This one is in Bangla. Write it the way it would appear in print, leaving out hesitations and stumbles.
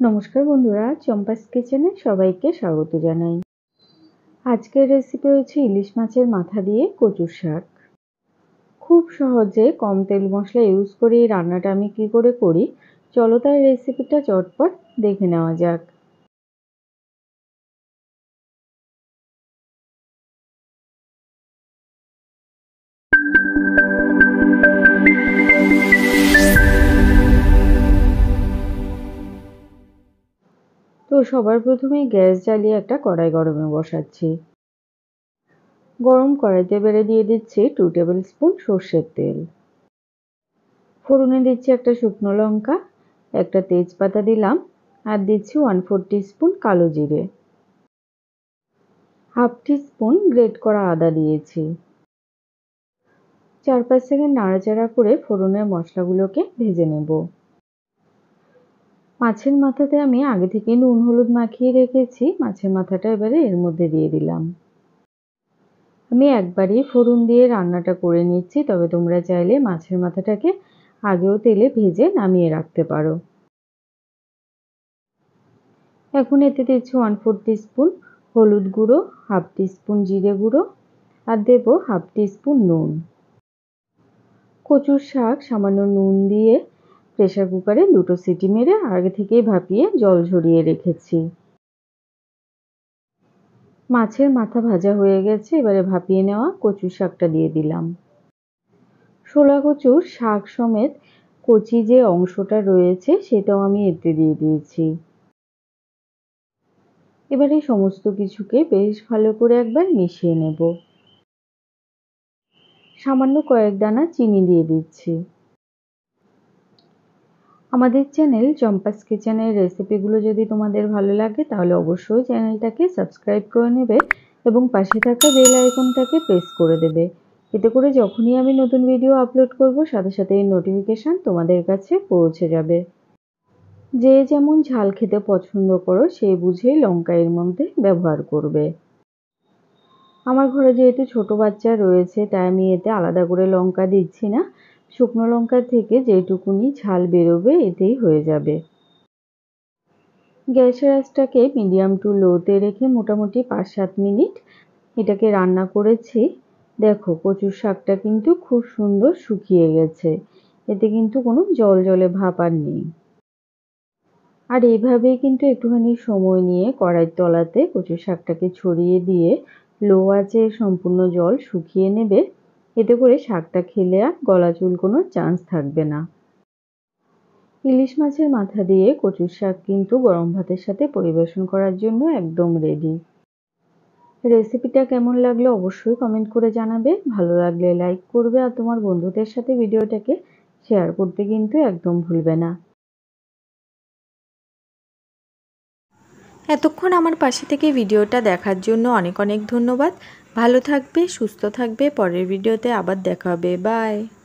নমস্কার বন্ধুরা, চম্পাস কিচেনে সবাইকে স্বাগত জানাই। আজকের রেসিপি হচ্ছে ইলিশ মাছের মাথা দিয়ে কচুর শাক। খুব সহজে কম তেল মশলা ইউজ করে এই রান্নাটা আমি কি করে করি, চলো তার রেসিপিটা চটপট দেখে নেওয়া যাক। তো সবার প্রথমেই গ্যাস জ্বালিয়ে একটা কড়াই গরমে বসাচ্ছি। গরম কড়াইতে বেড়ে দিয়ে দিচ্ছি 2 টেবিল স্পুন সর্ষের তেল। ফোড়নে দিচ্ছি একটা শুকনো লঙ্কা, একটা তেজপাতা দিলাম, আর দিচ্ছি 1/4 টিস্পুন কালো জিরে, হাফ টিস্পুন গ্রেট করা আদা দিয়েছি। 4-5 সেকেন্ড নাড়াচাড়া করে ফোড়নের মশলাগুলোকে ভেজে নেব। মাছের মাথাতে আমি আগে থেকে নুন হলুদ মাখিয়ে রেখেছি, মাছের মাথাটা এবারে এর মধ্যে দিয়ে দিলাম। আমি একবারই ফোড়ন দিয়ে রান্নাটা করে নিচ্ছি, তবে তোমরা চাইলে মাছের মাথাটাকে আগেও তেলে ভেজে নামিয়ে রাখতে পারো। এখন এতে দিচ্ছি 1/4 টিস্পুন হলুদ গুঁড়ো, হাফ টিস্পুন জিরে গুঁড়ো, আর দেব হাফ টিস্পুন নুন। কচুর শাক সামান্য নুন দিয়ে প্রেসার কুকারে 2টো সিটি মেরে আগে থেকেই ভাপিয়ে জল ঝরিয়ে রেখেছি। মাছের মাথা ভাজা হয়ে গেছে, এবারে ভাপিয়ে নেওয়া কচুর শাকটা দিয়ে দিলাম। শোলা কচুর শাক সমেত কচি যে অংশটা রয়েছে সেটাও আমি এতে দিয়ে দিয়েছি। এবারে সমস্ত কিছুকে বেশ ভালো করে একবার মিশিয়ে নেব। সামান্য কয়েক দানা চিনি দিয়ে দিচ্ছি। আমাদের চ্যানেল চম্পাস কিচেনের রেসিপিগুলো যদি তোমাদের ভালো লাগে তাহলে অবশ্যই চ্যানেলটাকে সাবস্ক্রাইব করে নেবে এবং পাশে থাকা বেল আইকনটাকে প্রেস করে দেবে। এতে করে যখনই আমি নতুন ভিডিও আপলোড করব সাথে সাথে এই নোটিফিকেশান তোমাদের কাছে পৌঁছে যাবে। যে যেমন ঝাল খেতে পছন্দ করো সেই বুঝেই লঙ্কা এর মধ্যে ব্যবহার করবে। আমার ঘরে যেহেতু ছোট বাচ্চা রয়েছে তাই আমি এতে আলাদা করে লঙ্কা দিচ্ছি না, শুকনো লঙ্কা থেকে যেটুকুনি ঝাল বেরোবে এতেই হয়ে যাবে। গ্যাসের আঁচটাকে মিডিয়াম টু লোতে রেখে মোটামুটি 5-7 মিনিট এটাকে রান্না করেছি। দেখো কচুর শাকটা কিন্তু খুব সুন্দর শুকিয়ে গেছে, এতে কিন্তু কোনো জল জলে ভাব আর নেই। আর এইভাবেই কিন্তু একটুখানি সময় নিয়ে কড়াইয়ের তলাতে কচুর শাকটাকে ছড়িয়ে দিয়ে লো আঁচে সম্পূর্ণ জল শুকিয়ে নেবে। এতে করে শাকটা খেলে আর গলা চুলকোনোর চান্স থাকবে না। ইলিশ মাছের মাথা দিয়ে কচুর শাক কিন্তু গরম ভাতের সাথে পরিবেশন করার জন্য একদম রেডি। রেসিপিটা কেমন লাগলো অবশ্যই কমেন্ট করে জানাবে। ভালো লাগলে লাইক করবে আর তোমার বন্ধুদের সাথে ভিডিওটাকে শেয়ার করতে কিন্তু একদম ভুলবে না। এতক্ষণ আমার পাশে থেকে ভিডিওটা দেখার জন্য অনেক অনেক ধন্যবাদ। ভালো থাকবে, সুস্থ থাকবে। পরের ভিডিওতে আবার দেখা হবে। বাই।